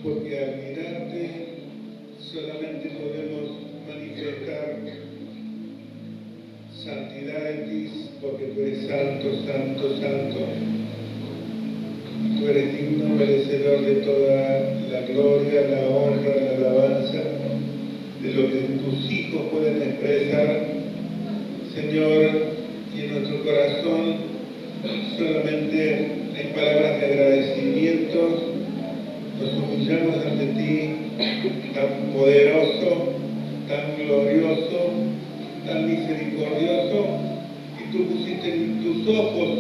porque al mirarte solamente podemos manifestar santidad en ti, porque tú eres santo, santo, santo. Tú eres digno, merecedor de toda la gloria, la honra, la alabanza, de lo que tus hijos pueden expresar, Señor, y en nuestro corazón solamente hay palabras de agradecimiento. Nos humillamos ante ti, tan poderoso, tan glorioso, tan misericordioso, y tú pusiste tus ojos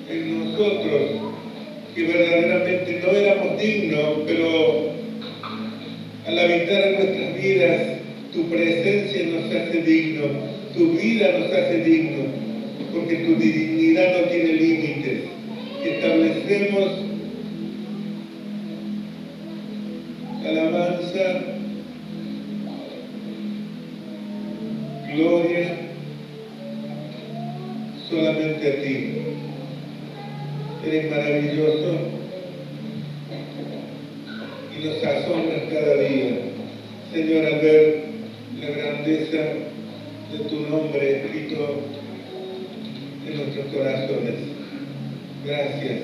en nosotros, que verdaderamente no éramos dignos, pero al habitar en nuestras vidas, tu presencia nos hace dignos, tu vida nos hace dignos, porque tu dignidad no tiene límites. Establecemos alabanza, gloria, solamente a ti. Eres maravilloso y nos asombras cada día, Señor, al ver la grandeza de tu nombre escrito en nuestros corazones. Gracias,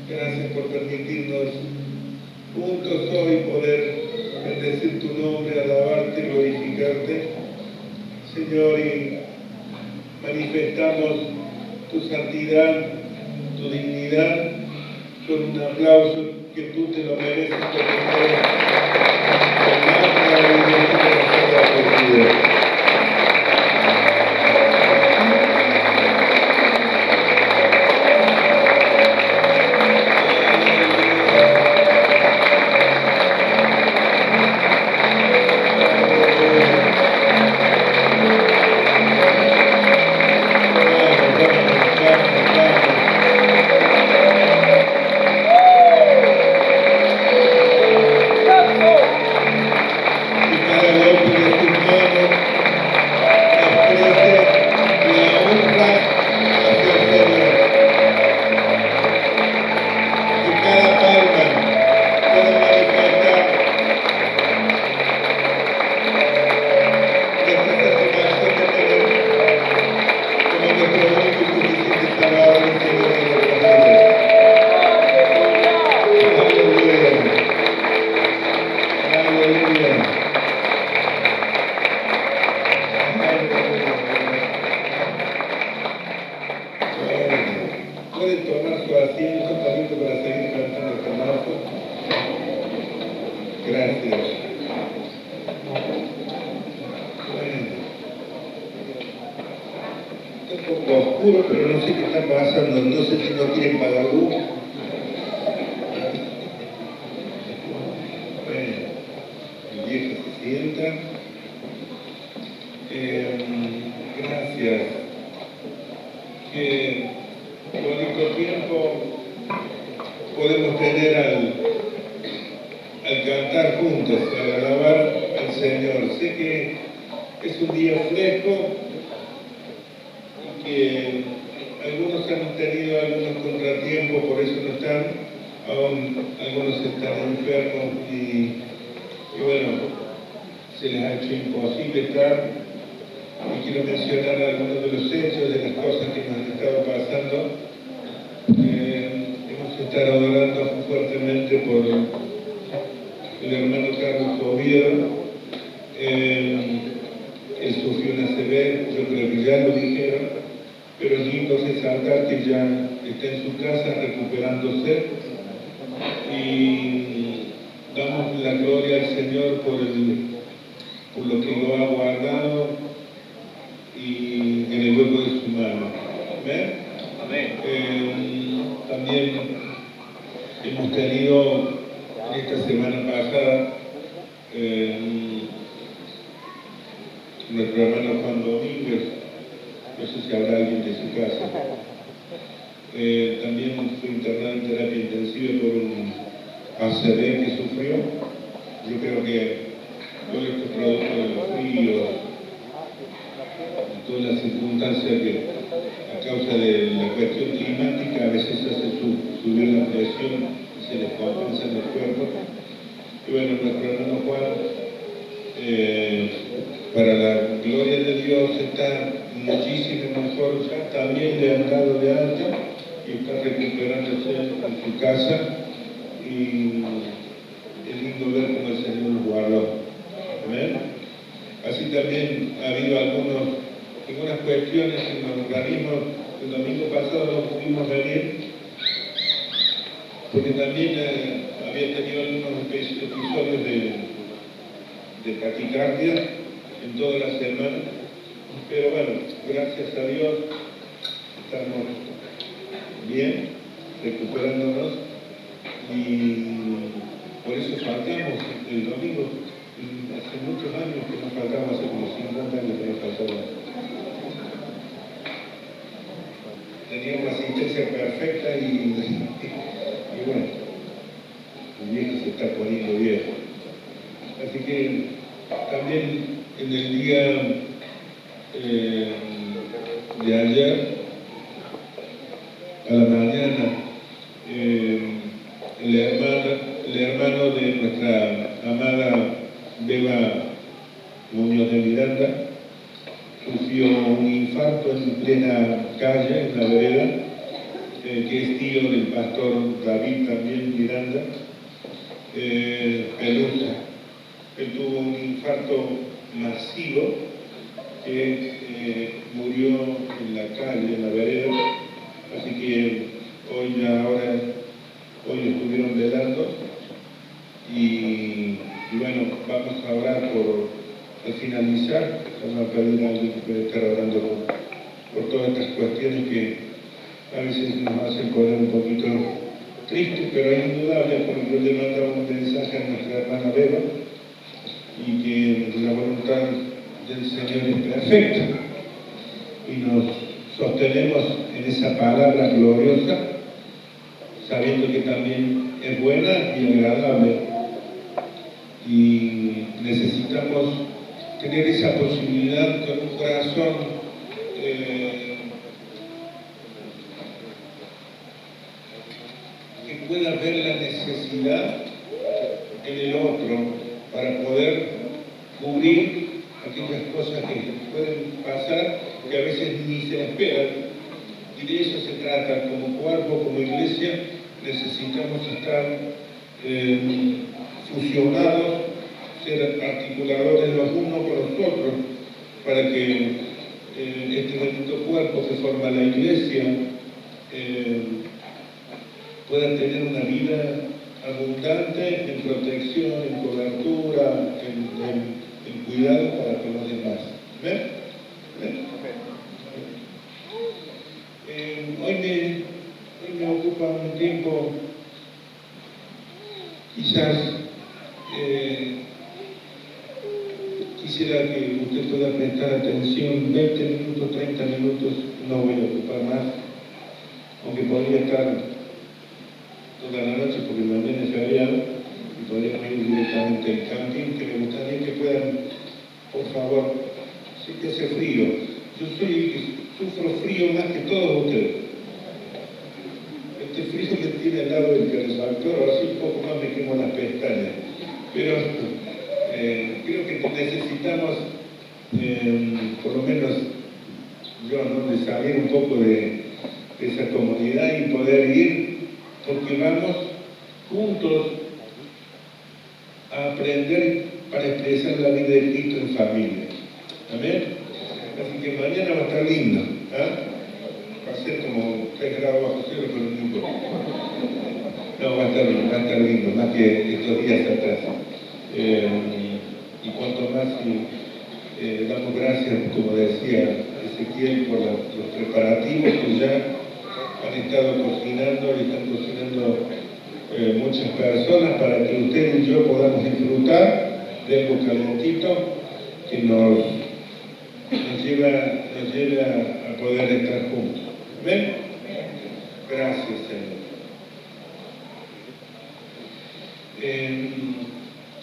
gracias por permitirnos juntos hoy poder bendecir tu nombre, alabarte, glorificarte, Señor, y manifestamos tu santidad, tu dignidad, con un aplauso que tú te lo mereces, porque tú eres el más maravilloso de toda la vida. Pueden tomar su asiento también para seguir cantando este marco. Gracias. Bueno, está un poco oscuro, pero no sé qué está pasando. No sé si no quieren pagar luz. Bueno, el viejo se sienta. Gracias. Qué bonito tiempo podemos tener al cantar juntos, al alabar al Señor. Sé que es un día fresco y que algunos han tenido algunos contratiempos, por eso no están, aún algunos están enfermos y bueno, se les ha hecho imposible estar. Y quiero mencionar algunos de los hechos, de las cosas que nos han estado pasando. Hemos estado adorando fuertemente por el hermano Carlos Oviedo. Él sufrió una ACV, yo creo que ya lo dijeron, pero es lindo resaltar que ya está en su casa recuperándose. Y damos la gloria al Señor por lo que lo ha guardado y en el hueco de su mano. ¿Amén? Amén. También hemos tenido esta semana pasada nuestro hermano Juan Domínguez, no sé si habrá alguien de su casa. También fue internado en terapia intensiva por un ACV que sufrió. Yo creo que todo esto es producto de los fríos, todas las circunstancias que a causa de la cuestión climática a veces hace subir la presión y se les compensa en el cuerpo. Y bueno, nuestro hermano Juan, para la gloria de Dios, está muchísimo mejor ya, también le han dado de alta y está recuperándose en su casa, y es lindo ver cómo el Señor los guardó. Amén. Así también ha habido algunas cuestiones en los organismos. El domingo pasado no pudimos venir porque también había tenido algunos episodios de taquicardia en toda la semana, pero bueno, gracias a Dios estamos bien, recuperándonos, y por eso faltamos el domingo. Hace muchos años que no faltamos, hace como 50 años que no faltamos. Teníamos asistencia perfecta y bueno, el viejo se está poniendo viejo. Así que también en el día de ayer, a la mañana, el hermano de nuestra amada Beba Muñoz de Miranda sufrió un infarto en plena calle, en la vereda, que es tío del pastor David también Miranda, Pelusa. Él tuvo un infarto masivo que murió en la calle, en la vereda, así que hoy estuvieron velando, y bueno, vamos a orar al finalizar, vamos a pedir a alguien que puede estar orando por todas estas cuestiones que a veces nos hacen poner un poquito tristes, pero es indudable, porque yo le mandaba un mensaje a nuestra hermana Beba, y que la voluntad del Señor es perfecta, y nos sostenemos en esa palabra gloriosa, sabiendo que también es buena y agradable, y necesitamos tener esa posibilidad con un corazón que pueda ver la necesidad en el otro para poder cubrir aquellas cosas que pueden pasar, que a veces ni se esperan, y de eso se trata. Como cuerpo, como iglesia, necesitamos estar fusionados, ser articuladores los unos con los otros, para que este bendito cuerpo que forma la iglesia pueda tener una vida abundante en protección, en cobertura, en cuidado para con los demás. ¿Ven? Hoy me ocupa un tiempo, quizás quisiera que usted pueda prestar atención, 20 minutos, 30 minutos, no voy a ocupar más, aunque podría estar toda la noche porque mañana es feriado y podríamos ir directamente al camping, que me gustaría que puedan, por favor, sé que hace frío, yo sufro frío más que todos ustedes. Este frío me tiene al lado del calefactor, así un poco más me quemo las pestañas, pero creo que necesitamos, por lo menos yo, ¿no?, de salir un poco de esa comodidad y poder ir, porque vamos juntos a aprender para expresar la vida de Cristo en familia. Amén. Así que mañana va a estar lindo. Va a ser como 3 grados bajo cero, pero no importa. No, va a estar lindo, más que estos días atrás. Y cuanto más damos gracias, como decía Ezequiel, por los preparativos que ya han estado cocinando y están cocinando muchas personas para que usted y yo podamos disfrutar de algo calentito que nos lleve a poder estar juntos. ¿Ven? Gracias, Señor.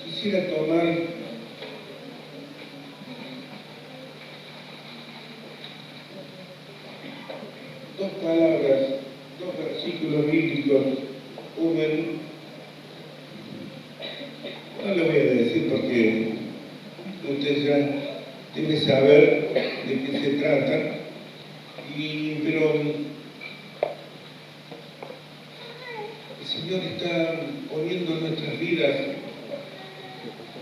Quisiera tomar dos palabras, dos versículos bíblicos, uno No le voy a decir porque usted ya debe saber de qué se trata, pero el Señor está poniendo en nuestras vidas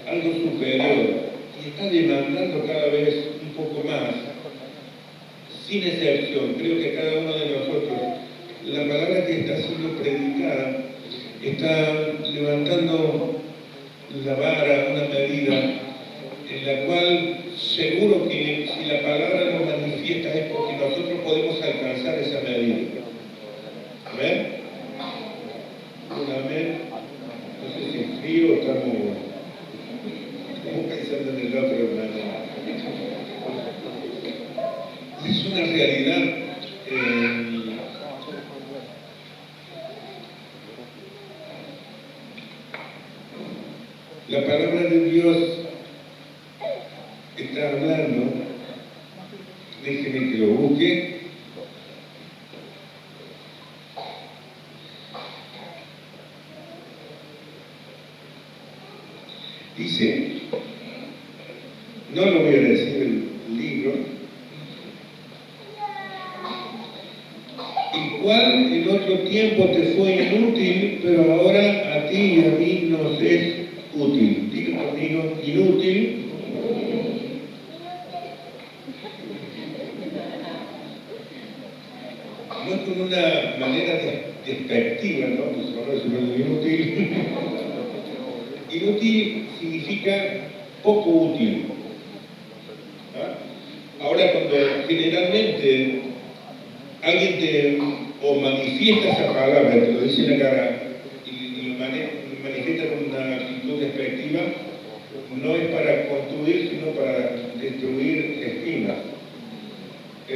algo superior y está demandando cada vez un poco más, sin excepción. Creo que cada uno de nosotros, la palabra que está siendo predicada está levantando la vara, una medida en la cual seguro que si la palabra nos manifiesta es porque nosotros podemos alcanzar esa medida. ¿Amén? Un amén. No sé si es frío o estamos pensando en el otro hermano. Es una realidad. La palabra de Dios está hablando, déjeme que lo busque. Dice, no lo voy a decir el libro, el cual en otro tiempo te fue inútil, pero ahora a ti y a mí nos es útil. Diga conmigo, inútil. No es con una manera despectiva, ¿no? Pues ahora se me inútil. Inútil significa poco útil. ¿Ah? Ahora, cuando generalmente alguien te o manifiesta esa palabra, te lo dice en la cara y lo manifiesta con una actitud despectiva, no es para construir, sino para destruir estima. Y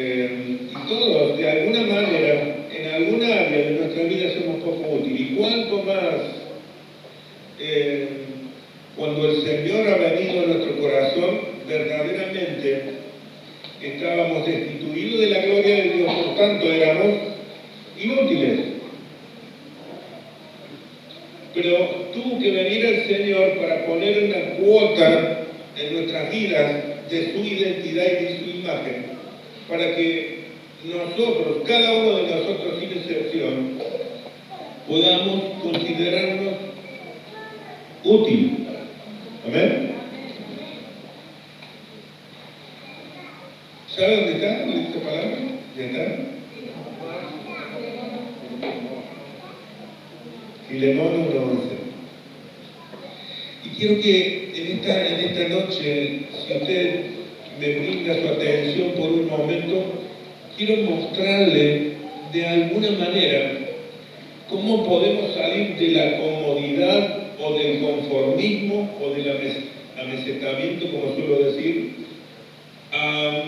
todos, de alguna manera, en alguna área de nuestra vida somos poco útiles. Y cuanto más cuando el Señor ha venido a nuestro corazón, verdaderamente estábamos destituidos de la gloria de Dios, por tanto éramos inútiles. Pero tuvo que venir el Señor para poner una cuota en nuestras vidas de su identidad y de su imagen, para que nosotros, cada uno de nosotros sin excepción, podamos considerarnos útiles. Amén. ¿Sabe dónde está esta palabra? ¿Ya está? Filemón 1:11. Y quiero que en esta noche, si usted me brinda su atención por un momento, quiero mostrarle de alguna manera cómo podemos salir de la comodidad o del conformismo o del amesetamiento, como suelo decir, a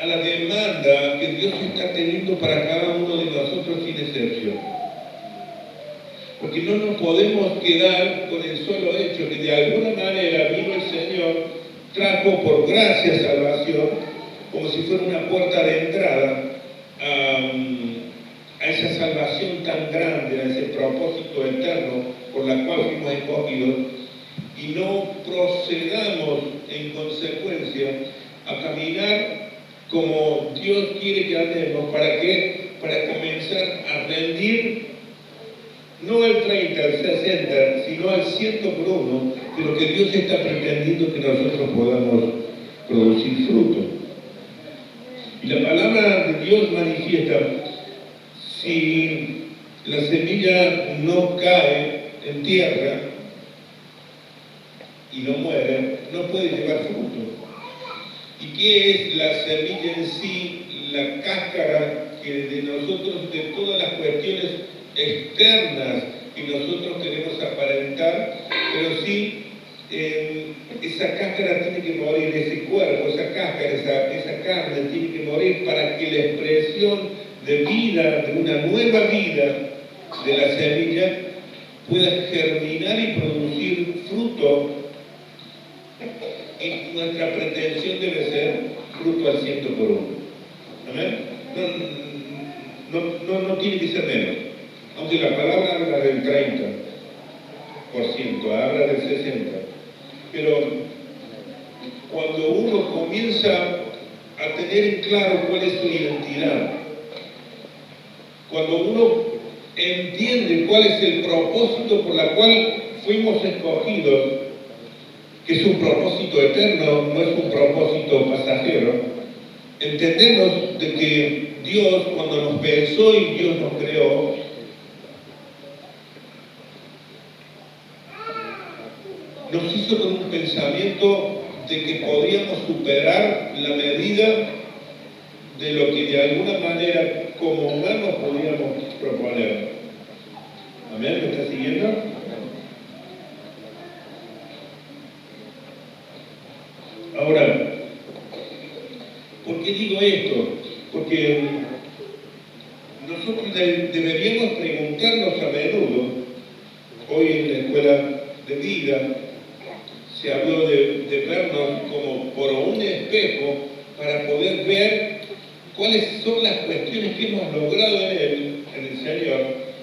la demanda que Dios está teniendo para cada uno de nosotros sin excepción. Porque no nos podemos quedar con el solo hecho que de alguna manera vino el Señor, trajo por gracia salvación, como si fuera una puerta de entrada a esa salvación tan grande, a ese propósito eterno por la cual fuimos escogidos, y no procedamos en consecuencia a caminar como Dios quiere que andemos. ¿Para qué? Para comenzar a rendir no al 30, al 60, sino al 100 por uno de lo que Dios está pretendiendo que nosotros podamos producir fruto. Y la palabra de Dios manifiesta, si la semilla no cae en tierra y no muere, no puede llevar fruto. ¿Y qué es la semilla en sí? La cáscara que de nosotros, de todas las cuestiones externas que nosotros queremos aparentar, pero sí esa cáscara tiene que morir, ese cuerpo, esa cáscara, esa carne tiene que morir para que la expresión de vida, de una nueva vida de la semilla pueda germinar y producir fruto. Y nuestra pretensión debe ser fruto al 100 por uno. ¿Amén? No tiene que ser menos. Aunque la palabra habla del 30%, habla del 60%. Pero cuando uno comienza a tener en claro cuál es su identidad, cuando uno entiende cuál es el propósito por el cual fuimos escogidos, que es un propósito eterno, no es un propósito pasajero, entendemos de que Dios, cuando nos pensó y Dios nos creó, nos hizo con un pensamiento de que podríamos superar la medida de lo que de alguna manera como humanos podíamos proponer. ¿Amén? ¿Me está siguiendo? Ahora, ¿por qué digo esto? Porque nosotros deberíamos preguntarnos a menudo, hoy en la escuela de vida, se habló de vernos como por un espejo para poder ver cuáles son las cuestiones que hemos logrado en Él, en el Señor,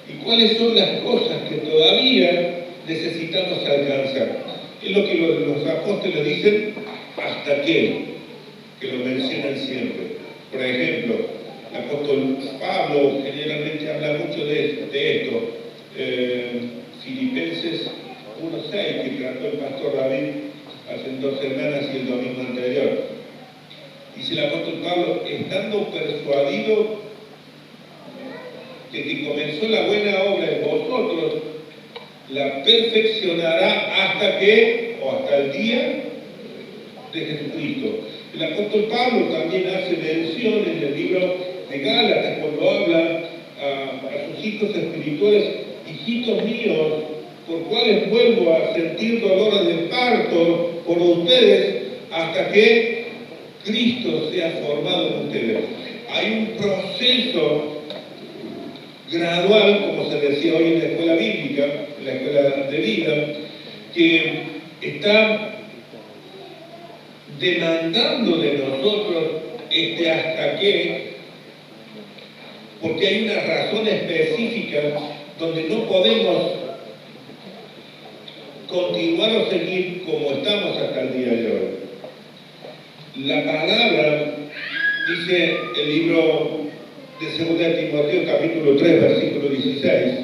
y cuáles son las cosas que todavía necesitamos alcanzar. Es lo que los apóstoles dicen, hasta que lo mencionan siempre. Por ejemplo, el apóstol Pablo generalmente habla mucho de esto. Filipenses 1:6, que trató el pastor David hace 2 semanas y el domingo anterior. Dice el apóstol Pablo, estando persuadido de que comenzó la buena obra en vosotros, la perfeccionará hasta que, o hasta el día de Jesucristo. El apóstol Pablo también hace mención en el libro de Gálatas, cuando habla a sus hijos espirituales, hijitos míos, por cuales vuelvo a sentir dolores de parto por ustedes, hasta que Cristo sea formado en ustedes. Hay un proceso gradual, como se decía hoy en la escuela bíblica, en la escuela de vida, que está demandando de nosotros hasta qué, porque hay una razón específica donde no podemos continuar o seguir como estamos hasta el día de hoy. La palabra, dice el libro de 2 Timoteo capítulo 3, versículo 16,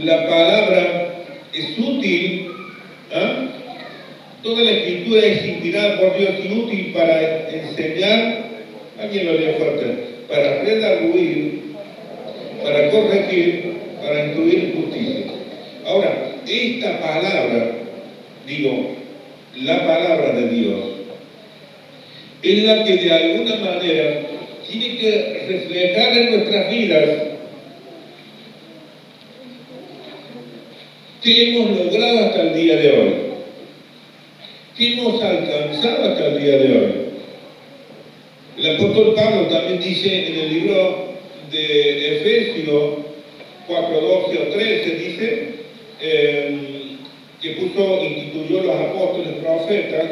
la palabra es útil, ¿eh? Toda la escritura es inspirada por Dios y útil para enseñar, alguien lo lee fuerte, para redarguir, para corregir, para instruir en justicia. Ahora, esta palabra, la palabra de Dios, es la que de alguna manera tiene que reflejar en nuestras vidas qué hemos logrado hasta el día de hoy. ¿Qué hemos alcanzado hasta el día de hoy? El apóstol Pablo también dice en el libro de Efesios 4, 12 o 13, dice que instituyó los apóstoles, profetas,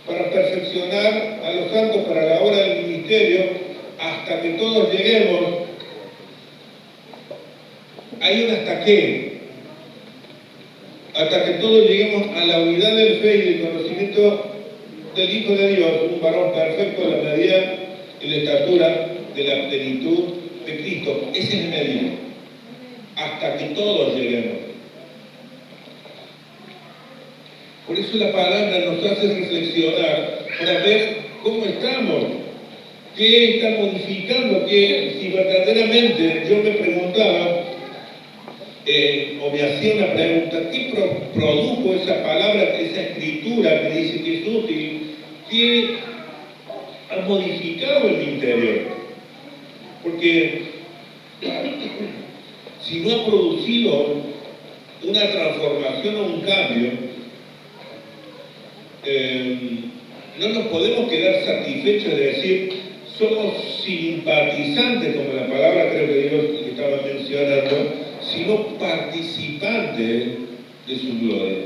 para perfeccionar a los santos para la obra del ministerio, hasta que todos lleguemos. Hay un hasta qué. Hasta que todos lleguemos a la unidad del fe y del conocimiento del Hijo de Dios, un varón perfecto en la medida y la estatura de la plenitud de Cristo. Ese es el medio. Hasta que todos lleguemos. Por eso la palabra nos hace reflexionar para ver cómo estamos, qué está modificando, que si verdaderamente yo me preguntaba, o me hacía una pregunta, ¿qué produjo esa palabra, esa escritura que dice que es útil? ¿Qué ha modificado en mi interior? Porque si no ha producido una transformación o un cambio, no nos podemos quedar satisfechos de decir somos simpatizantes, como la palabra creo que Dios estaba mencionando, sino participantes de su gloria.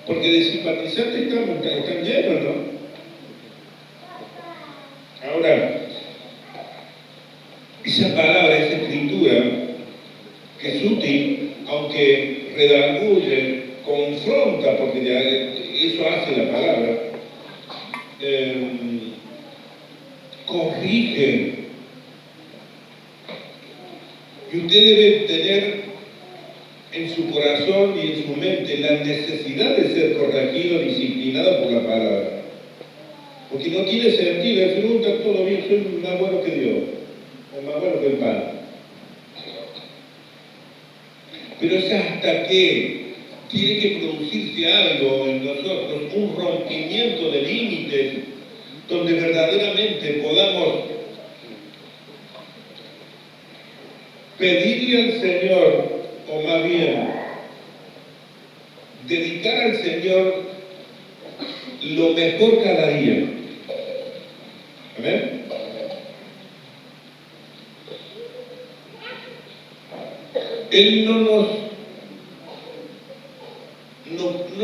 Porque de simpatizantes están llenos, ¿no? Ahora, esa palabra, esa escritura, que es útil sí, aunque redarguye, confronta, porque ya eso hace la palabra, corrige. Y usted debe tener en su corazón y en su mente la necesidad de ser corregido, disciplinado por la palabra. Porque no tiene sentido decir, está todo bien, soy más bueno que Dios, o más bueno que el pan. Pero es hasta que tiene que producirse algo en nosotros, un rompimiento de límites, donde verdaderamente podamos pedirle al Señor, o más bien, dedicar al Señor lo mejor cada día. ¿Amén? Él no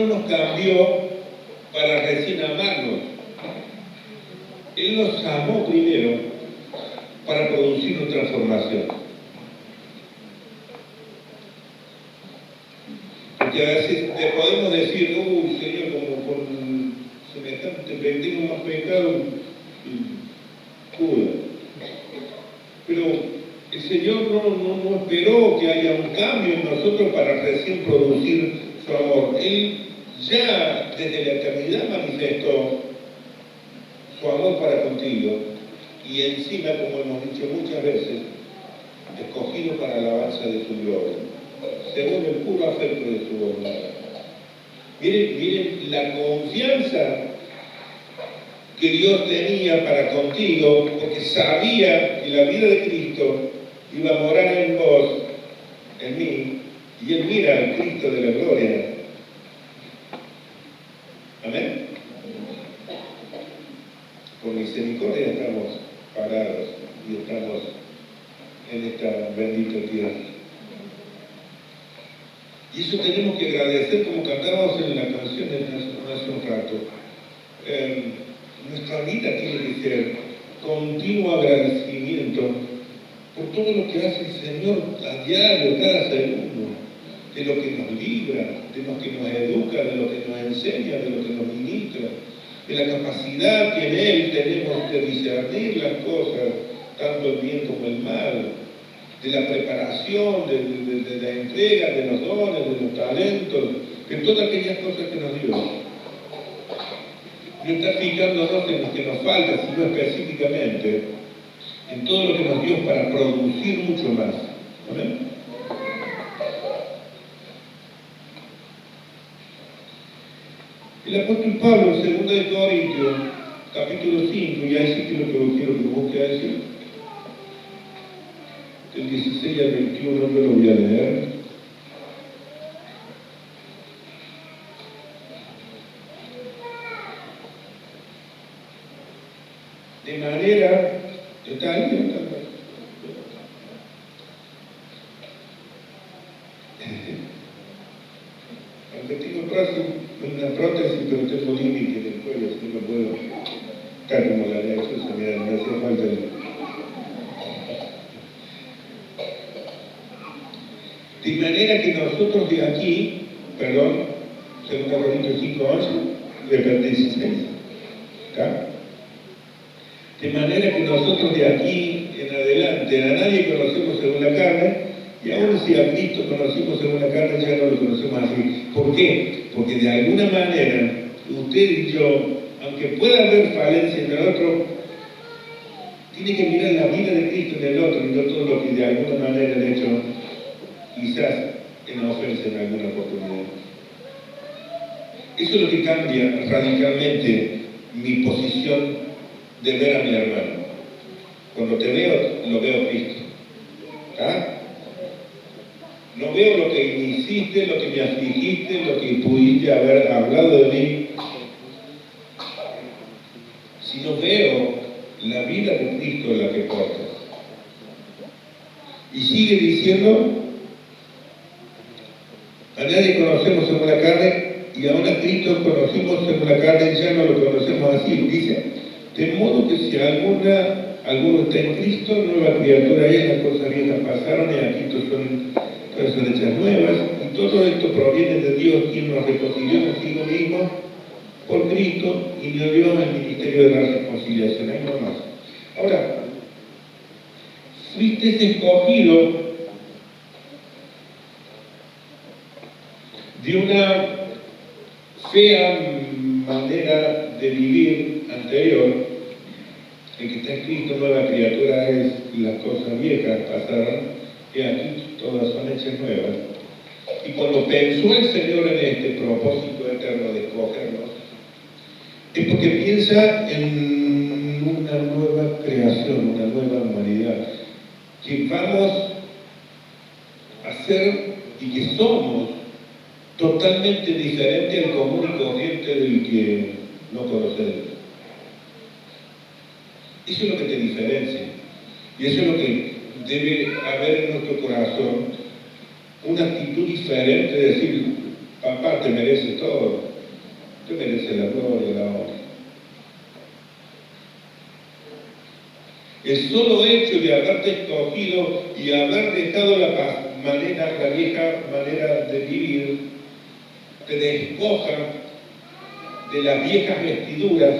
nos cambió para recién amarnos. Él nos amó primero para producir una transformación. Porque a veces te podemos decir, Señor, como con semejante pecado más pecado, cura. Pero el Señor no esperó que haya un cambio en nosotros para recién producir su amor. Él ya desde la eternidad manifestó su amor para contigo y encima, como hemos dicho muchas veces, escogido para la alabanza de su gloria, según el puro afecto de su voluntad. Miren la confianza que Dios tenía para contigo, porque sabía que la vida de Cristo iba a morar en vos, en mí, y Él mira al Cristo de la gloria. Amén. Con misericordia estamos parados y estamos en esta bendita tierra. Y eso tenemos que agradecer, como cantábamos en la canción hace un rato. Nuestra vida tiene que ser continuo agradecimiento por todo lo que hace el Señor a diario, cada segundo, de lo que nos libra, de lo que nos educa, de lo que nos enseña, de lo que nos ministra, de la capacidad que en Él tenemos de discernir las cosas, tanto el bien como el mal, de la preparación, de la entrega, de los dones, de los talentos, de todas aquellas cosas que nos dio. No está fijándonos en lo que nos falta, sino específicamente en todo lo que nos dio para producir mucho más. ¿Amén? El apóstol Pablo, en 2 Corintios, capítulo 5, y ahí sí que lo que quiero que busque a decir, del 16 al 21, yo lo voy a leer. De manera, ¿está ahí? Aunque tengo una prótesis, pero tengo límite en el cuello, así no puedo estar como la ley Jesús, me hace falta de manera que nosotros de aquí, perdón, 2 Corintios 5:11, del 16, ¿está? De manera que nosotros de aquí en adelante a nadie conocemos según la carne, y aún si a Cristo conocimos según la carne, ya no lo conocemos así. ¿Por qué? Porque de alguna manera, usted y yo, aunque pueda haber falencia en el otro, tiene que mirar la vida de Cristo en el otro y no todo lo que de alguna manera le he hecho, quizás en ofensa en alguna oportunidad. Eso es lo que cambia radicalmente mi posición de ver a mi hermano. Cuando te veo, lo veo Cristo. ¿Ah? No veo lo que me hiciste, lo que me afligiste, lo que pudiste haber hablado de mí, sino veo la vida de Cristo en la que portas. Y sigue diciendo, a nadie conocemos según la carne, y aún a Cristo conocimos según la carne, ya no lo conocemos así. Dice, de modo que si alguno está en Cristo, nueva criatura es, las cosas viejas pasaron y aquí son todas son hechas nuevas, y todo esto proviene de Dios, quien nos reconcilió consigo mismo por Cristo y nos dio el ministerio de la reconciliación. Ahí nomás. Ahora, fuiste escogido de una fea manera de vivir anterior, en que está escrito: nueva criatura es, las cosas viejas pasaron, y aquí todas son hechas nuevas. Y cuando pensó el Señor en este propósito eterno de escogernos, es porque piensa en una nueva creación, una nueva humanidad, que vamos a ser y que somos totalmente diferente al común y corriente del que no conoce a Dios. Eso es lo que te diferencia. Y eso es lo que debe haber en nuestro corazón, una actitud diferente de decir: papá, te mereces todo, te mereces la gloria, la honra. El solo hecho de haberte escogido y haber dejado la vieja manera de vivir, te despoja de las viejas vestiduras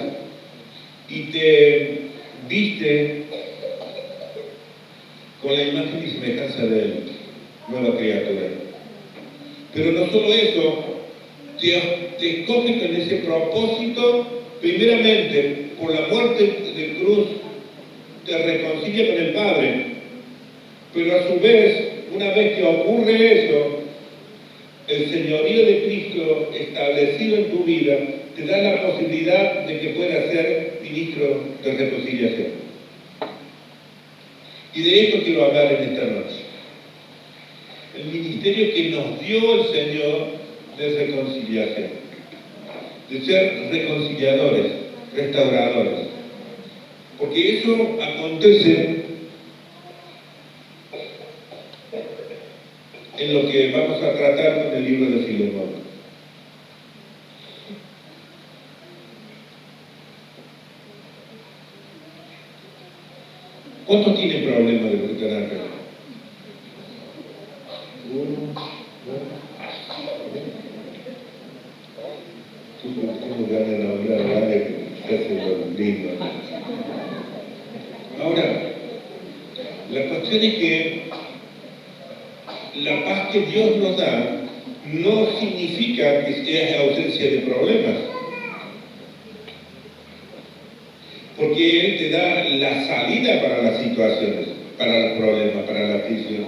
y te viste con la imagen y semejanza de Él, nueva criatura. Pero no solo eso, te escoge con ese propósito, primeramente, por la muerte de cruz, te reconcilia con el Padre, pero a su vez, una vez que ocurre eso, el señorío de Cristo establecido en tu vida te da la posibilidad de que puedas ser ministro de reconciliación. Y de esto quiero hablar en esta noche. El ministerio que nos dio el Señor de reconciliación, de ser reconciliadores, restauradores. Porque eso acontece en lo que vamos a tratar con el libro de Filemón. ¿Cuántos tienen problemas de carácter? Tengo ganas de hablar, ¿vale? Que hace lo lindo. Ahora, la cuestión es que la paz que Dios nos da no significa que sea ausencia de problemas, porque Él te da la salida para las situaciones, para los problemas, para la aflicción.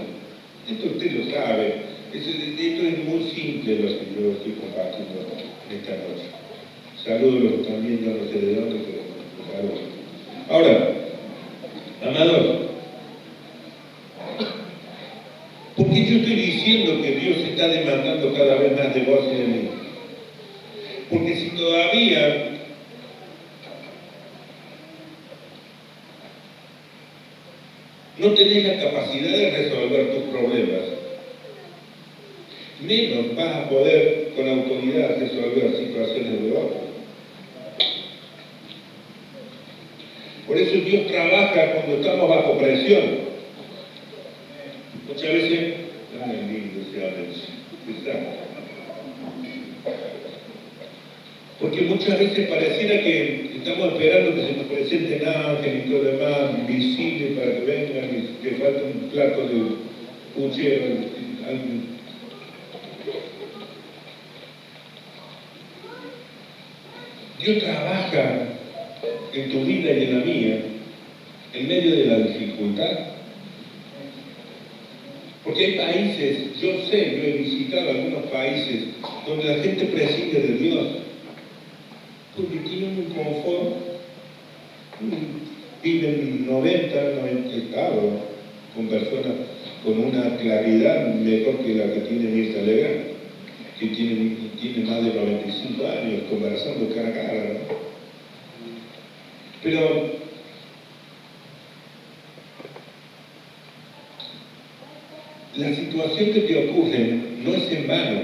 Esto usted lo sabe, esto es muy simple lo que yo estoy compartiendo esta noche. Saludos también, yo no sé de dónde, pero saludos. Ahora, amados, ¿por qué yo estoy diciendo que Dios está demandando cada vez más de vos y de mí? Porque si todavía no tenés la capacidad de resolver tus problemas, menos vas a poder con autoridad resolver situaciones de otros. Por eso Dios trabaja cuando estamos bajo presión. Muchas veces, ay, lindo ese amén, porque muchas veces pareciera que estamos esperando que se nos presente un ángel y todo lo demás, visible para que vengan, y que falta un plato de puchero, algo. Dios trabaja en tu vida y en la mía en medio de la dificultad. Porque hay países, yo he visitado algunos países donde la gente prescinde de Dios, porque tienen un confort, viven 90 estados con personas con una claridad mejor que la que tiene Mirta Legrand, que tiene más de 95 años conversando cara a cara, ¿no? Pero la situación que te ocurre no es en vano,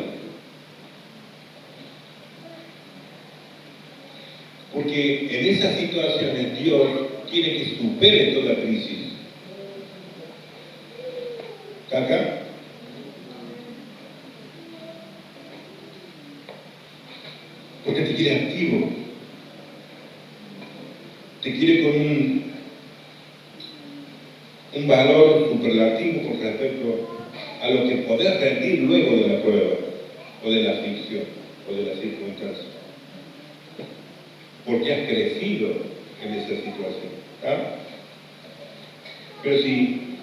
porque en esas situaciones Dios quiere que supere toda crisis. ¿Está acá? porque te quiere activo, te quiere con un valor superlativo con respecto a lo que podés rendir luego de la prueba, o de la aflicción, o de la circunstancia. Porque has crecido en esa situación. ¿Ah? Pero si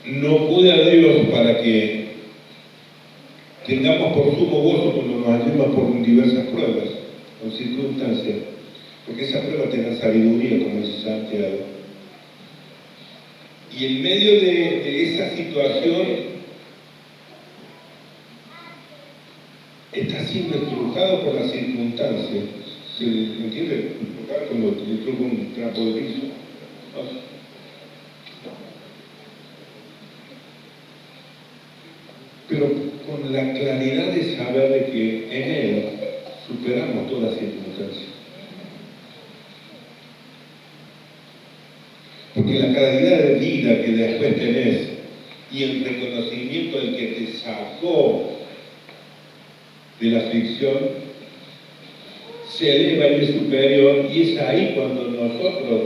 no pude a Dios para que tengamos por sumo gozo cuando nos hallemos por diversas pruebas o circunstancias, porque esa prueba te da sabiduría, como dice Santiago. Y en medio de esa situación está siendo estrujado por las circunstancias. ¿Se entiende? Estrujar como te estruja un trapo de piso. Pero con la claridad de saber de que en Él superamos todas las circunstancias. Porque la calidad de vida que después tenés y el reconocimiento del que te sacó de la aflicción se eleva y es superior, y es ahí cuando nosotros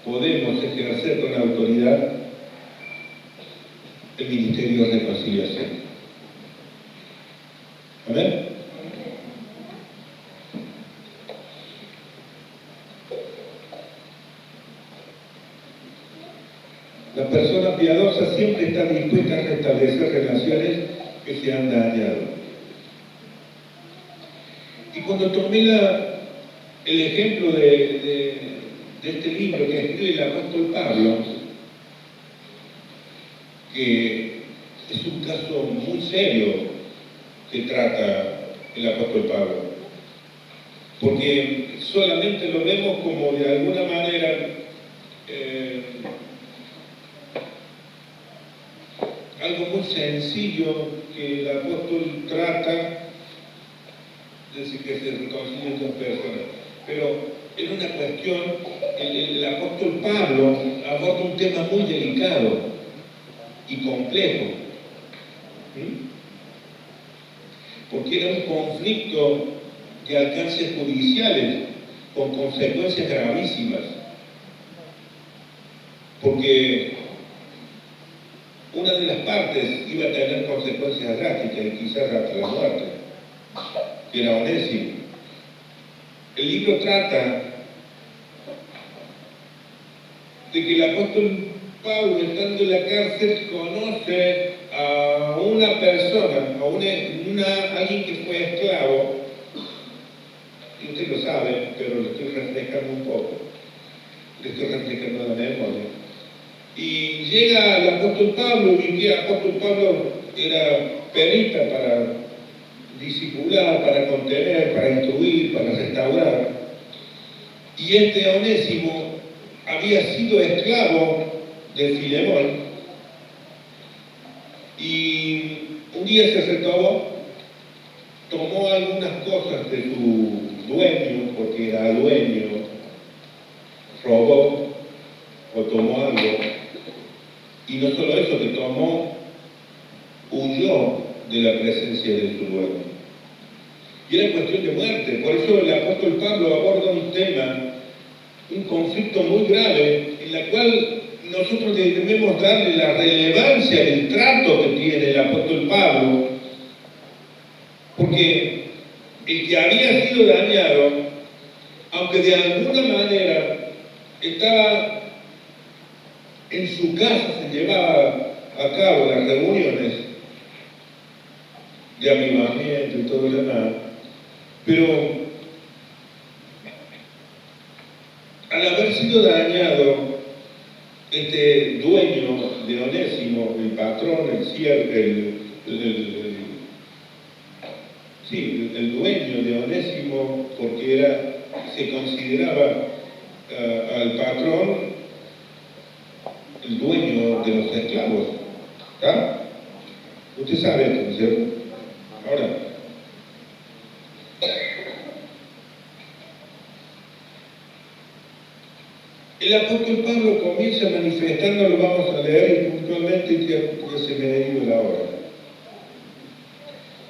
podemos ejercer con autoridad el ministerio de reconciliación. ¿Amén? La persona piadosa siempre está dispuesta a restablecer relaciones que se han dañado. Y cuando tomé el ejemplo de este libro que escribe el apóstol Pablo, que es un caso muy serio que trata el apóstol Pablo, porque solamente lo vemos como de alguna manera algo muy sencillo que el apóstol trata desde que se reconcilian dos personas. Pero en una cuestión, el apóstol Pablo aborda un tema muy delicado y complejo. Porque era un conflicto de alcances judiciales con consecuencias gravísimas. Porque una de las partes iba a tener consecuencias drásticas y quizás hasta la muerte, que era Onésimo. El libro trata de que el apóstol Pablo, estando en la cárcel, conoce a una persona, a alguien que fue esclavo, y usted lo sabe, pero lo estoy refrescando un poco, le estoy refrescando la memoria. Y llega el apóstol Pablo, y el apóstol Pablo era perita para discipular, para contener, para instruir, para restaurar. Y este Onésimo había sido esclavo de Filemón, y un día se acercó, tomó algunas cosas de su dueño, porque era dueño, robó o tomó algo, y no solo eso, que tomó, huyó de la presencia de su dueño. Y era cuestión de muerte. Por eso el apóstol Pablo aborda un tema, un conflicto muy grave, en la cual nosotros debemos darle la relevancia del trato que tiene el apóstol Pablo, porque el que había sido dañado, aunque de alguna manera estaba en su casa, se llevaba a cabo las reuniones de avivamiento y todo lo demás, pero al haber sido dañado, este dueño de Onésimo, el patrón, el siervo, el dueño de Onésimo, porque se consideraba al patrón el dueño de los esclavos. ¿Ah? Usted sabe esto, ¿no es cierto? Ahora, el apóstol Pablo comienza manifestando, lo vamos a leer puntualmente, y ya se me ha ido la hora.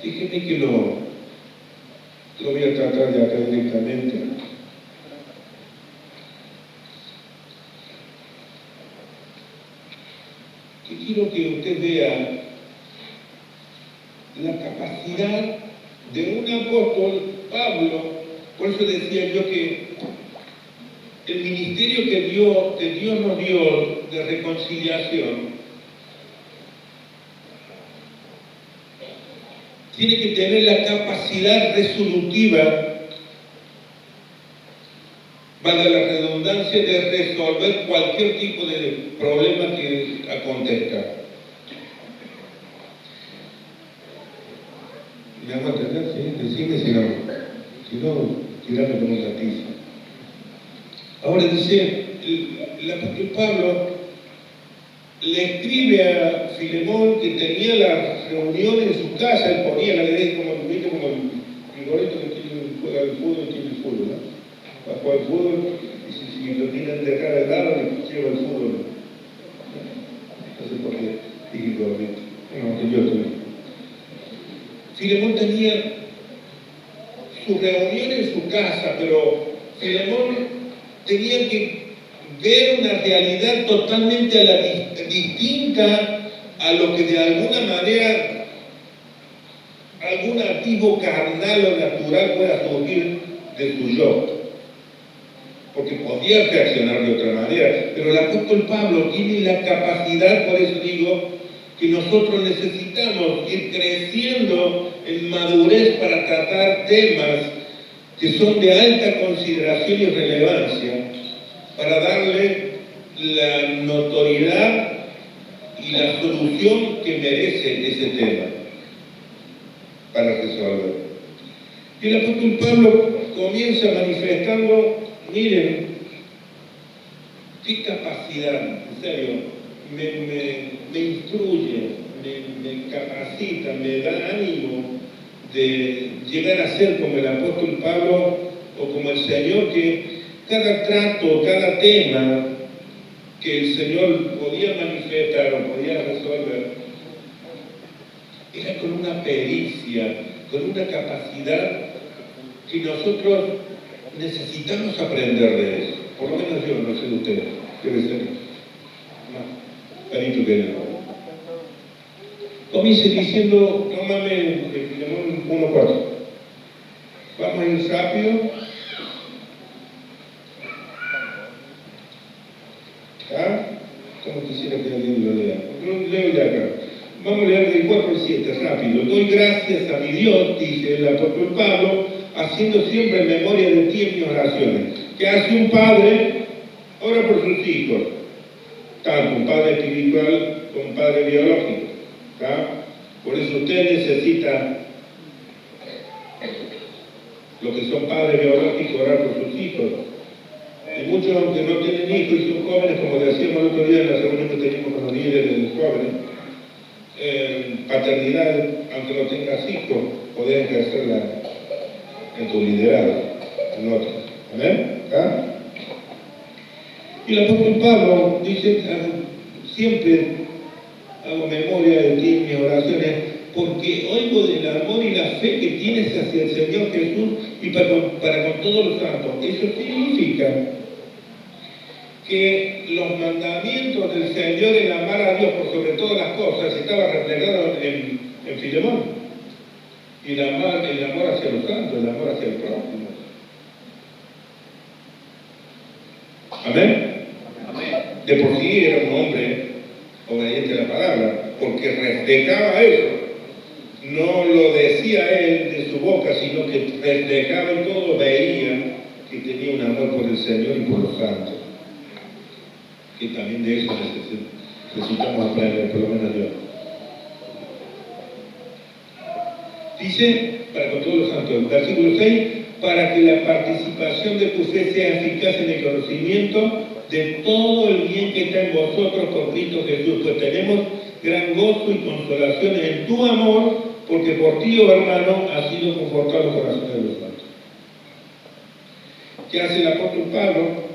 Déjeme que lo Lo voy a tratar de acá directamente. Que quiero que usted vea la capacidad de un apóstol, Pablo. Por eso decía yo que el ministerio que Dios nos dio de reconciliación tiene que tener la capacidad resolutiva, valga la redundancia, de resolver cualquier tipo de problema que acontezca. ¿Me hago entender? ¿Sí? Decime si no, tirarme con un latizo. Ahora dice, el apóstol Pablo le escribe a Filemón que tenía la reunión en su casa, él ponía la ley como el gorrito que juega al fútbol y tiene el fútbol, ¿no? Va a jugar al fútbol y si lo tienen de acá de lado, le lleva el fútbol. No sé por qué dije gorrito. No, que yo estoy. Filemón tenía su reunión en su casa, pero Filemón tenía que ver una realidad totalmente distinta a lo que de alguna manera algún activo carnal o natural pueda surgir de su yo. Porque podía reaccionar de otra manera, pero el apóstol Pablo tiene la capacidad, por eso digo, que nosotros necesitamos ir creciendo en madurez para tratar temas que son de alta consideración y relevancia, para darle la notoriedad y la solución que merece ese tema para resolver. Y el apóstol Pablo comienza manifestando, miren, qué capacidad, en serio, me instruye, me capacita, me da ánimo de llegar a ser como el apóstol Pablo o como el Señor, que cada trato, cada tema que el Señor podía manifestar o podía resolver, era con una pericia, con una capacidad que nosotros necesitamos aprender de eso. Por lo menos yo, no sé de ustedes, debe ser más clarito que no. Comienza diciendo, no mames, Filemón 1:4. Vamos a ir rápido. ¿Ah? Como quisiera que alguien lo lea. Yo leo de acá. Vamos a leer del 4 al 7, rápido. Doy gracias a mi Dios, dice el apóstol Pablo, haciendo siempre memoria de ti en mis oraciones. Que hace un padre, ora por sus hijos, tanto un padre espiritual como un padre biológico. ¿Tá? Por eso usted necesita, los que son padres biológicos, orar por sus hijos. Y muchos, aunque no tienen hijos y son jóvenes, como decíamos el otro día en la reunión que teníamos con los líderes de los jóvenes, paternidad, aunque no tengas hijos, podés ejercerla en tu liderazgo, en otros. ¿Amén? ¿Ah? Y el apóstol Pablo dice, siempre hago memoria de ti en mis oraciones, porque oigo del amor y la fe que tienes hacia el Señor Jesús y para con todos los santos. Eso significa que los mandamientos del Señor en amar a Dios por sobre todas las cosas estaba reflejado en Filemón. Y el amor hacia los santos, el amor hacia el prójimo. ¿Amén? Amén. De por sí era un hombre obediente a la palabra, porque reflejaba eso. No lo decía él de su boca, sino que reflejaba en todo, veía que tenía un amor por el Señor y por los santos. Que también de eso necesitamos aprender, por lo menos yo. Dice, para con todos los santos, versículo 6, para que la participación de tu fe sea eficaz en el conocimiento de todo el bien que está en vosotros por Cristo Jesús, pues tenemos gran gozo y consolación en tu amor, porque por ti, oh hermano, ha sido confortado el corazón de los santos. ¿Qué hace el apóstol Pablo?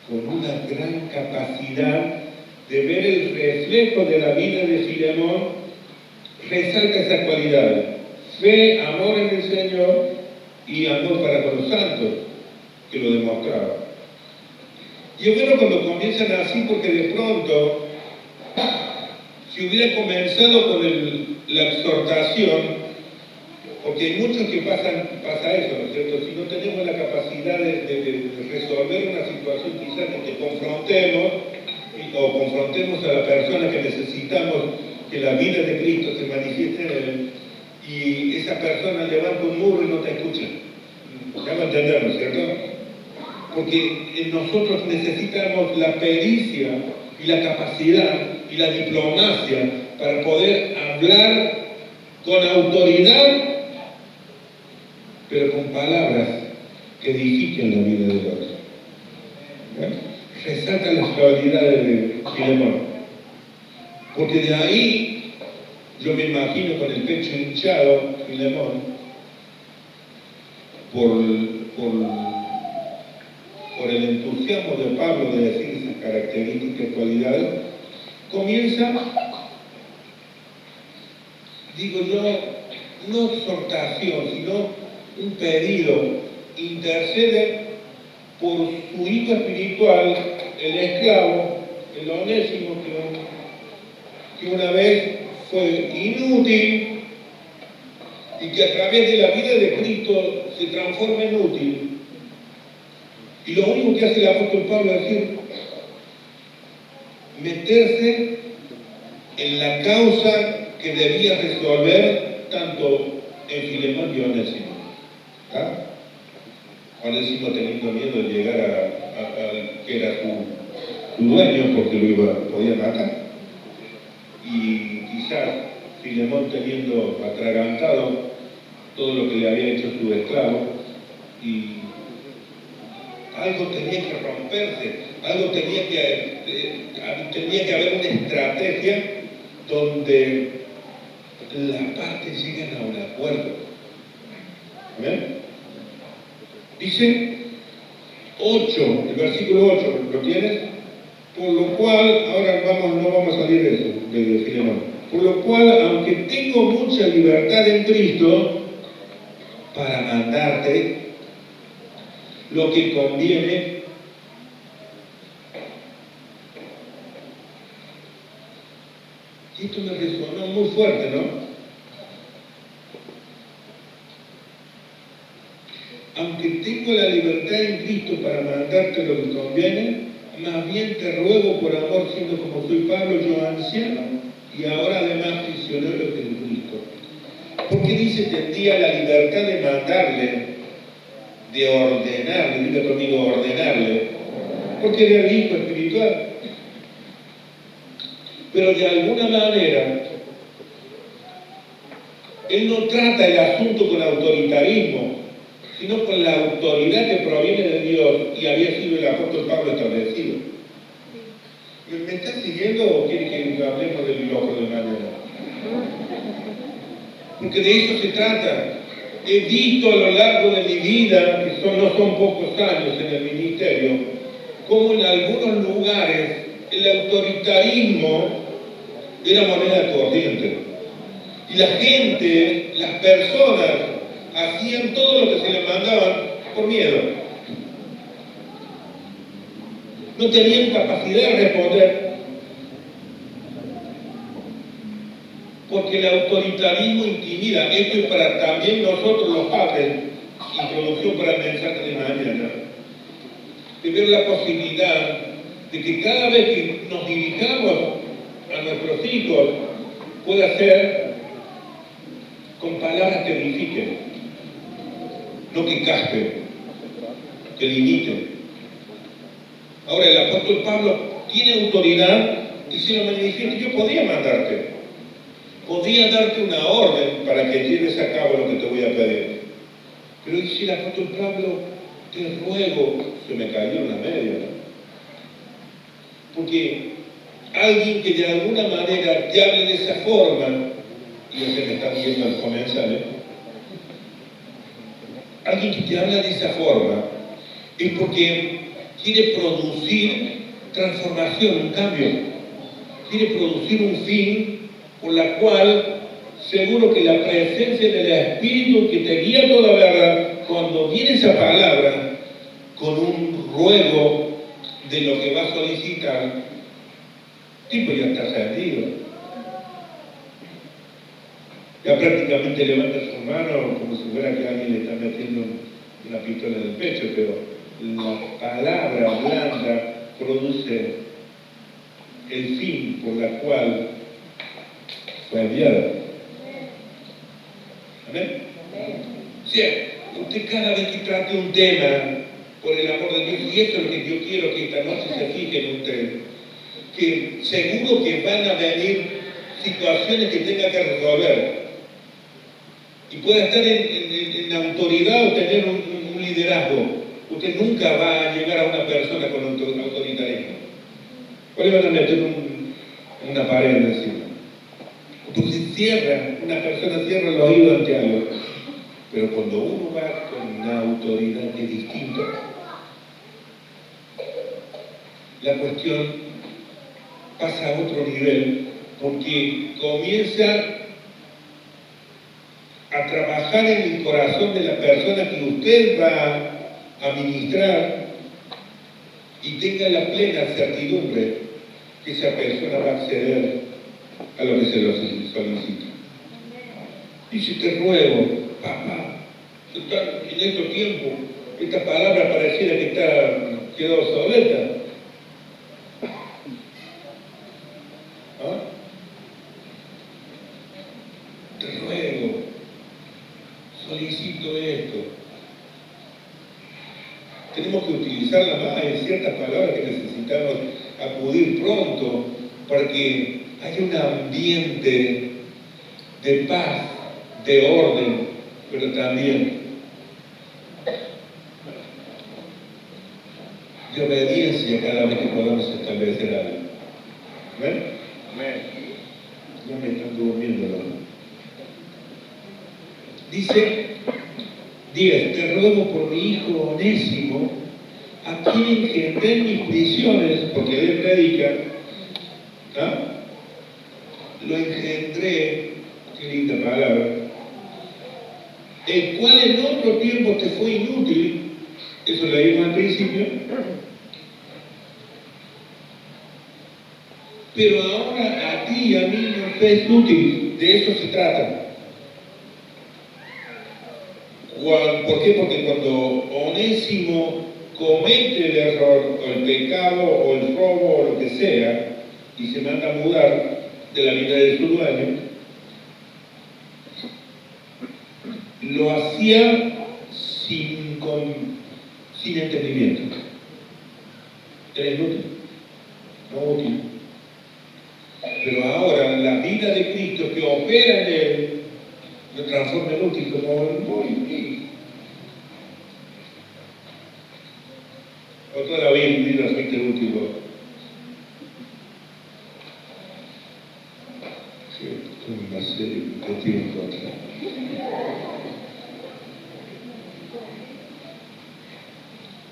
Con una gran capacidad de ver el reflejo de la vida de Filemón, resalta esas cualidades: fe, amor en el Señor y amor para con los santos, que lo demostraba. Y es bueno cuando comienzan así, porque de pronto, si hubiera comenzado con la exhortación, porque hay muchos que pasa eso, ¿no es cierto? Si no tenemos la capacidad de resolver una situación quizás que confrontemos, o confrontemos a la persona que necesitamos que la vida de Cristo se manifieste en él, y esa persona levanta un muro y no te escucha. Ya va a entender, ¿no es cierto? Porque nosotros necesitamos la pericia y la capacidad y la diplomacia para poder hablar con autoridad, pero con palabras que edifiquen la vida del otro. Resalta la extraordinaria de Filemón, porque de ahí yo me imagino con el pecho hinchado Filemón por el entusiasmo de Pablo de decir esas características y cualidades, comienza, digo yo, no exhortación, sino un pedido, intercede por su hijo espiritual, el esclavo, el Onésimo, que una vez fue inútil y que a través de la vida de Cristo se transforma en útil. Y lo único que hace el apóstol Pablo es decir, meterse en la causa que debía resolver tanto en Filemón y Onésimo. ¿Ah? Onésimo teniendo miedo de llegar a que era su dueño porque podía matar. Y quizás Filemón teniendo atragantado todo lo que le había hecho su esclavo, y algo tenía que romperse, algo tenía que haber una estrategia donde las partes lleguen a un acuerdo. ¿Amén? Dice 8, el versículo 8, ¿lo tienes? Por lo cual, ahora no vamos a salir de eso, de Filemón. Por lo cual, aunque tengo mucha libertad en Cristo para mandarte lo que conviene, y esto me resonó muy fuerte, ¿no? Aunque tengo la libertad en Cristo para mandarte lo que conviene, más bien te ruego por amor, siendo como soy Pablo, yo anciano, y ahora además prisionero de Cristo. Porque dice, tendría la libertad de mandarle, de ordenarle, diga conmigo, ordenarle, porque era el hijo espiritual. Pero de alguna manera, él no trata el asunto con autoritarismo, sino con la autoridad que proviene de Dios, y había sido el apóstol Pablo establecido. ¿Me está siguiendo o quiere que hablemos del loco de mañana? Porque de eso se trata. He visto a lo largo de mi vida, que no son pocos años en el ministerio, como en algunos lugares el autoritarismo era moneda corriente. Y la gente, las personas, hacían todo lo que se les mandaban por miedo. No tenían capacidad de responder, porque el autoritarismo intimida. Esto es para también nosotros los padres, introducción para el mensaje de mañana, de ver la posibilidad de que cada vez que nos dirijamos a nuestros hijos pueda ser con palabras que edifiquen, no que caspen, que limiten. Ahora el apóstol Pablo tiene autoridad y se lo manifiesta. Yo podía mandarte, podía darte una orden para que lleves a cabo lo que te voy a pedir. Pero dice el apóstol Pablo, te ruego, se me cayó una media, ¿no? Porque alguien que de alguna manera te hable de esa forma, y ya se me están viendo al comenzar, alguien que te habla de esa forma, es porque quiere producir transformación, un cambio. Quiere producir un fin por la cual seguro que la presencia del Espíritu que te guía toda la verdad, cuando viene esa palabra con un ruego de lo que va a solicitar, tipo ya está salido. Ya prácticamente levanta su mano como si fuera que alguien le está metiendo una pistola en el pecho, pero la palabra blanda produce el fin por la cual fue enviada. ¿Amén? Sí, usted cada vez que trate un tema, por el amor de Dios, y esto es lo que yo quiero que esta noche se fijen en usted, que seguro que van a venir situaciones que tenga que resolver. Y pueda estar en autoridad o tener un liderazgo. Usted nunca va a llegar a una persona con autoritarismo. ¿O le van a meter una pared encima? Entonces una persona cierra los oídos ante algo. Pero cuando uno va con una autoridad que es distinta, la cuestión pasa a otro nivel, porque comienza a trabajar en el corazón de la persona que usted va a ministrar y tenga la plena certidumbre que esa persona va a acceder a lo que se lo solicita. Dice, te ruego, papá, en estos tiempos, esta palabra pareciera que quedó obsoleta. ¿Ah? Te ruego, solicito esto. Tenemos que utilizarla más en ciertas palabras que necesitamos acudir pronto para que haya un ambiente de paz, de orden, pero también de obediencia cada vez que podamos establecer algo. ¿Ven? No me están durmiendo, ¿no? Dice 10, te ruego por mi hijo Onésimo, a quien engendré en mis prisiones, porque él predica, ¿ah? Lo engendré, qué linda palabra, el cual en otro tiempo te fue inútil, eso lo leímos al principio, pero ahora a ti y a mí nos es útil, de eso se trata. ¿Por qué? Porque cuando Onésimo comete el error, o el pecado, o el robo, o lo que sea, y se manda a mudar de la vida de su dueño, lo hacía sin entendimiento. Era inútil, no útil. Pero ahora la vida de Cristo que opera en él lo transforma en útil, como muy. O toda la vida fuiste útil vos. Sí, es una serie que tiene en contra.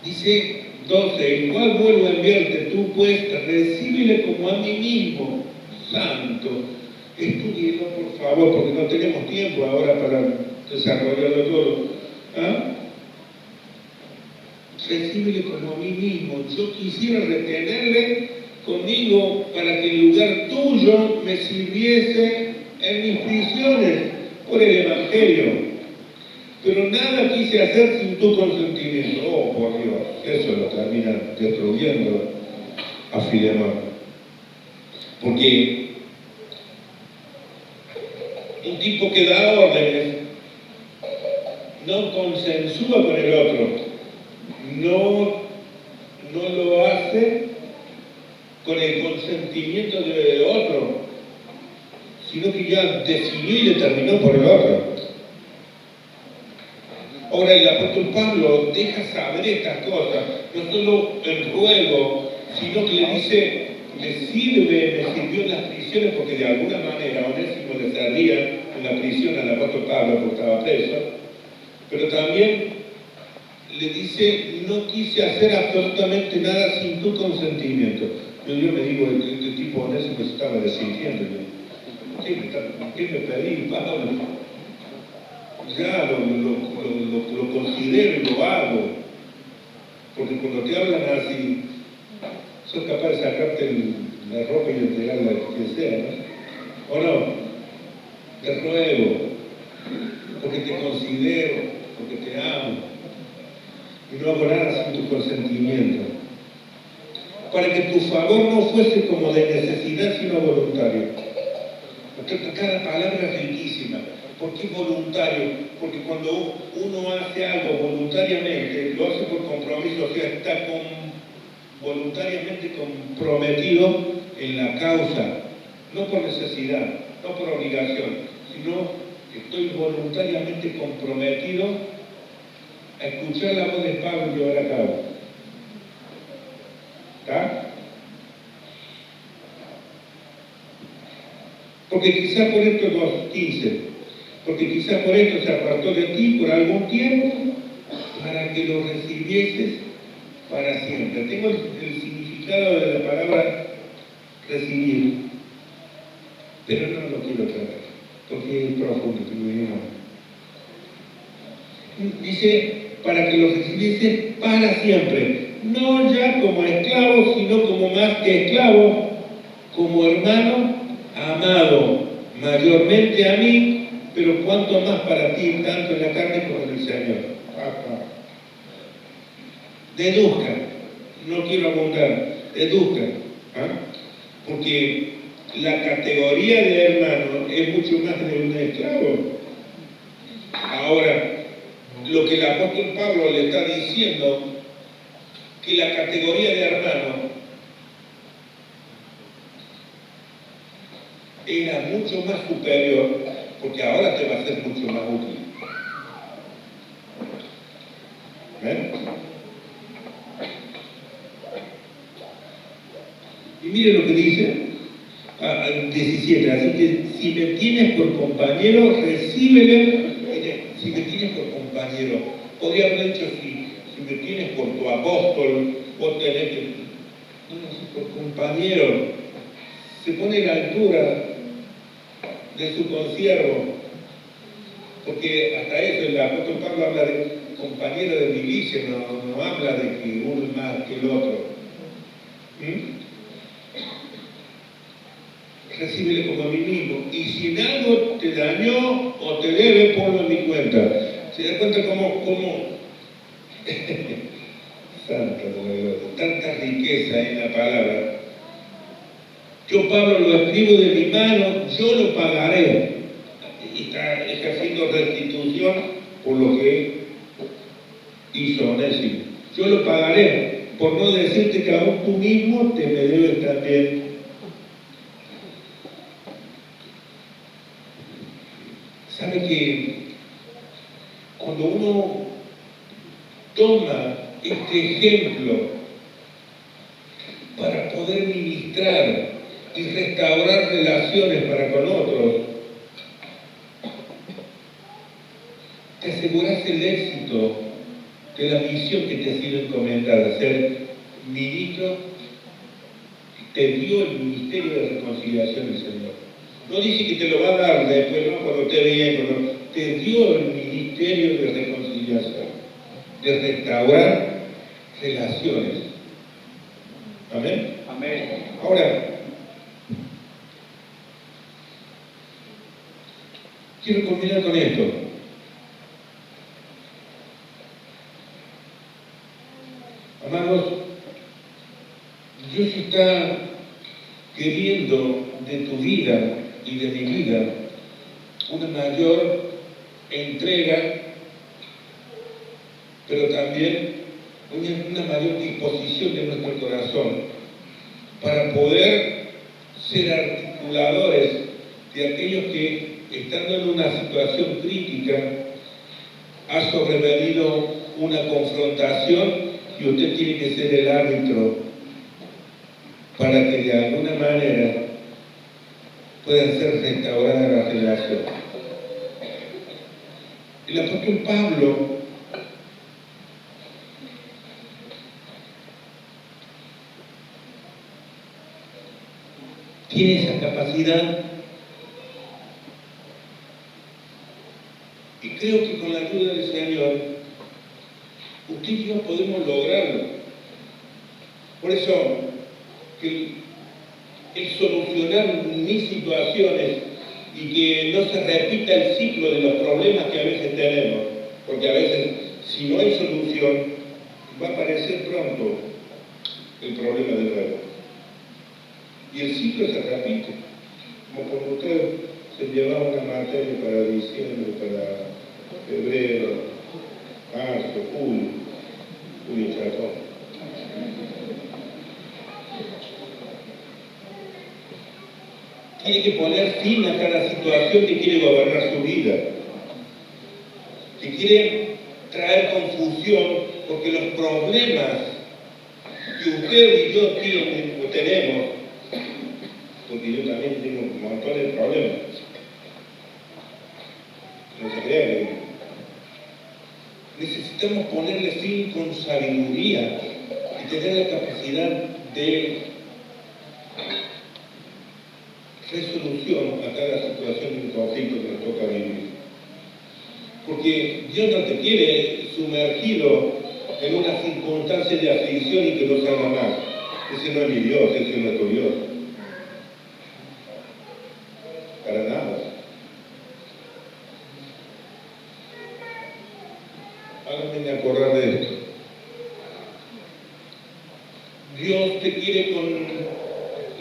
Dice 12, el cual vuelvo a enviarte tú, pues, recíbele como a mí mismo, santo. Estudielo, por favor, porque no tenemos tiempo ahora para desarrollarlo todo. ¿Ah? Recíbele como a mí mismo. Yo quisiera retenerle conmigo para que en lugar tuyo me sirviese en mis prisiones por el Evangelio. Pero nada quise hacer sin tu consentimiento. Oh, por Dios, eso lo termina destruyendo a Filemón. Porque un tipo que da órdenes no consensúa con el otro, no lo hace con el consentimiento del otro, sino que ya decidió y determinó por el otro. Ahora el apóstol Pablo deja saber estas cosas, no solo el ruego, sino que le dice, me sirvió en las prisiones, porque de alguna manera Onésimo le servía en la prisión al apóstol Pablo porque estaba preso, pero también le dice, no quise hacer absolutamente nada sin tu consentimiento. Yo me digo, este tipo Onésimo se estaba desintiendo. ¿Qué me pedí, Pablo? Ya lo considero y lo hago. Porque cuando te hablan así, sos capaz de sacarte la ropa y entregarla a quien sea, ¿no? ¿O no? Te ruego, porque te considero, porque te amo. Y no hago nada sin tu consentimiento. Para que tu favor no fuese como de necesidad, sino voluntario. Porque cada palabra es riquísima. ¿Por qué voluntario? Porque cuando uno hace algo voluntariamente, lo hace por compromiso, o sea, está voluntariamente comprometido en la causa, no por necesidad, no por obligación, sino que estoy voluntariamente comprometido a escuchar la voz de Pablo y llevar a cabo. ¿Está? Porque quizás por esto 2:15, porque quizás por esto se apartó de ti por algún tiempo, para que lo recibieses para siempre. Tengo el significado de la palabra recibir, pero no lo quiero tratar, porque es profundo, que lo digo. Dice, para que lo recibiese para siempre, no ya como esclavo, sino como más que esclavo, como hermano amado, mayormente a mí, pero cuanto más para ti, tanto en la carne como en el Señor. Deduzcan, no quiero abundar, deduzcan, porque la categoría de hermano es mucho más de un esclavo. Ahora, lo que el apóstol Pablo le está diciendo, que la categoría de hermano era mucho más superior, porque ahora te va a ser mucho más útil. ¿Ven? Y mire lo que dice, 17, así que si me tienes por compañero, recíbele. Si me tienes por compañero, podría haber dicho si me tienes por tu apóstol, vos tenés que... No, si por compañero, se pone a la altura de su consiervo, porque hasta eso el apóstol Pablo habla de compañero de milicia, no habla de que uno es más que el otro. Recíbele como a mí mismo, y si en algo te dañó o te debe, ponlo en mi cuenta. ¿Se da cuenta cómo Santa tanta riqueza en la palabra? Yo, Pablo, lo escribo de mi mano, yo lo pagaré. Y está ejerciendo restitución por lo que hizo Onésimo. Yo lo pagaré, por no decirte que aún tú mismo te me debes también. ¿Sabe que cuando uno toma este ejemplo para poder ministrar y restaurar relaciones para con otros, te aseguras el éxito de la misión que te ha sido encomendada? Ser ministro, te dio el ministerio de reconciliación del Señor. No dice que te lo va a dar después, no, cuando te veía, te dio el ministerio de reconciliación, de restaurar relaciones. ¿Amén? Amén. Ahora, quiero combinar con esto. Amados, Dios está queriendo de tu vida y de mi vida una mayor entrega, pero también una mayor disposición de nuestro corazón para poder ser articuladores de aquellos que, estando en una situación crítica, ha sobrevenido una confrontación y usted tiene que ser el árbitro para que de alguna manera puedan ser restauradas las relaciones. El apóstol Pablo tiene esa capacidad Y creo que con la ayuda del Señor, usted y yo podemos lograrlo. Por eso, que el solucionar mis situaciones y que no se repita el ciclo de los problemas que a veces tenemos, porque a veces, si no hay solución, va a aparecer pronto el problema de nuevo. Y el ciclo se repite. Como cuando usted se llevaba una materia para diciembre, para febrero, marzo, julio y chatón. Tiene que poner fin a cada situación que quiere gobernar su vida, que quiere traer confusión, porque los problemas que usted y yo tienen o tenemos, porque yo también tengo un montón de problemas, no se crean, necesitamos ponerle fin con sabiduría y tener la capacidad de resolución a cada situación de un conflicto que nos toca vivir. Porque Dios no te quiere sumergido en una circunstancia de aflicción y que no salga más. Ese no es mi Dios, ese no es tu Dios. Para nada. Háganme acordar de esto. Dios te quiere con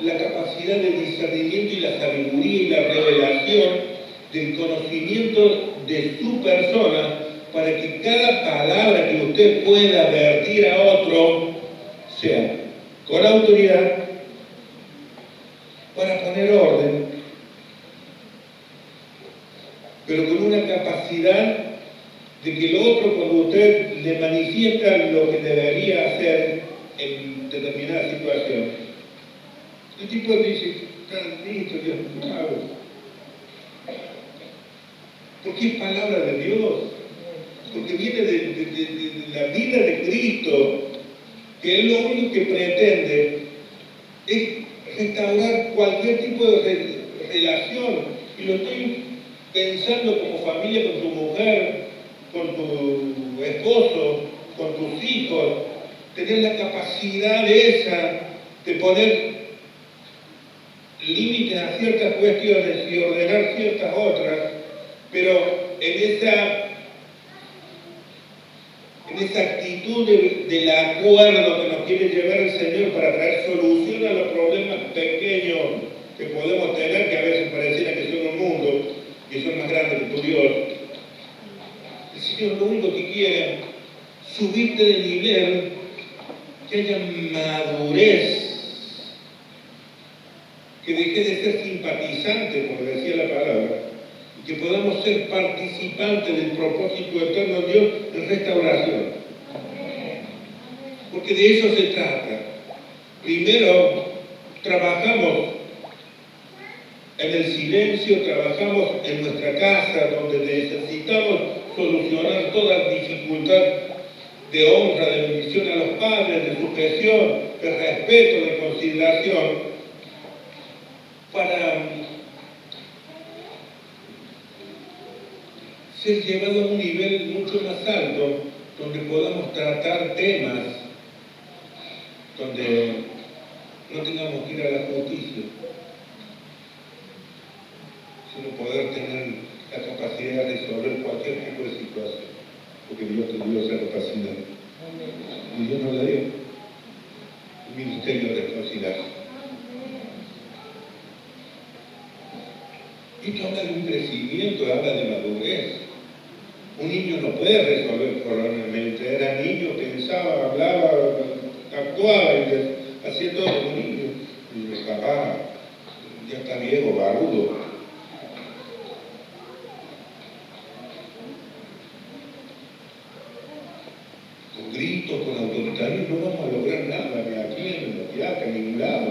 la capacidad de discernimiento y la sabiduría y la revelación del conocimiento de su persona para que cada palabra que usted pueda vertir a otro sea con autoridad para poner orden, pero con una capacidad de que el otro, cuando usted le manifiesta lo que debería hacer en determinada situación, el tipo dice, tan listo, Dios mío, porque es palabra de Dios, porque viene de la vida de Cristo, que Él lo único que pretende es restaurar cualquier tipo de relación, y lo estoy pensando como familia con tu mujer, con tu esposo, con tus hijos, tener la capacidad de poner límites a ciertas cuestiones y ordenar ciertas otras, pero en esa actitud del acuerdo que nos quiere llevar el Señor para traer solución a los problemas pequeños que podemos tener, que a veces pareciera que son un mundo, que son más grandes que tu Dios. El Señor lo único que quiere es subirte de nivel, que haya madurez, que deje de ser simpatizante, como decía la palabra, y que podamos ser participantes del propósito eterno de Dios de restauración. Porque de eso se trata. Primero, trabajamos en el silencio, trabajamos en nuestra casa, donde necesitamos solucionar toda dificultad de honra, de bendición a los padres, de sujeción, de respeto, de consideración, para ser llevado a un nivel mucho más alto, donde podamos tratar temas, donde no tengamos que ir a la justicia, sino poder tener la capacidad de resolver cualquier tipo de situación, porque Dios te dio esa capacidad. Y Dios nos la dio. El ministerio de reconciliación. Esto habla de un crecimiento, habla de madurez. Un niño no puede resolver probablemente. Era niño, pensaba, hablaba, actuaba y hacía todo como niño. Y el papá ya está viejo, barbudo. Con gritos, con autoritarismo no vamos a lograr nada, ni aquí, ni acá, ni en ningún lado.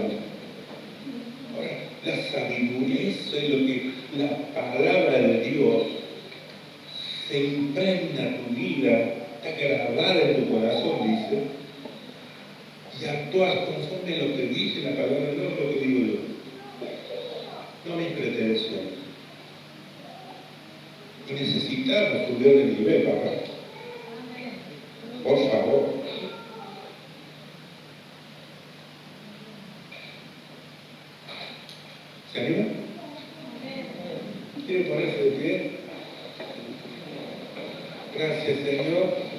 Ahora, la sabiduría, eso es lo que la palabra de Dios se impregna tu vida, está grabada en tu corazón, dice, y actúas conforme a lo que dice la palabra de Dios, lo que digo yo. No mis pretensiones. Y necesitamos subir de nivel, papá. Por favor. ¿Se anima? ¿Quiere ponerse de pie? Gracias, Señor.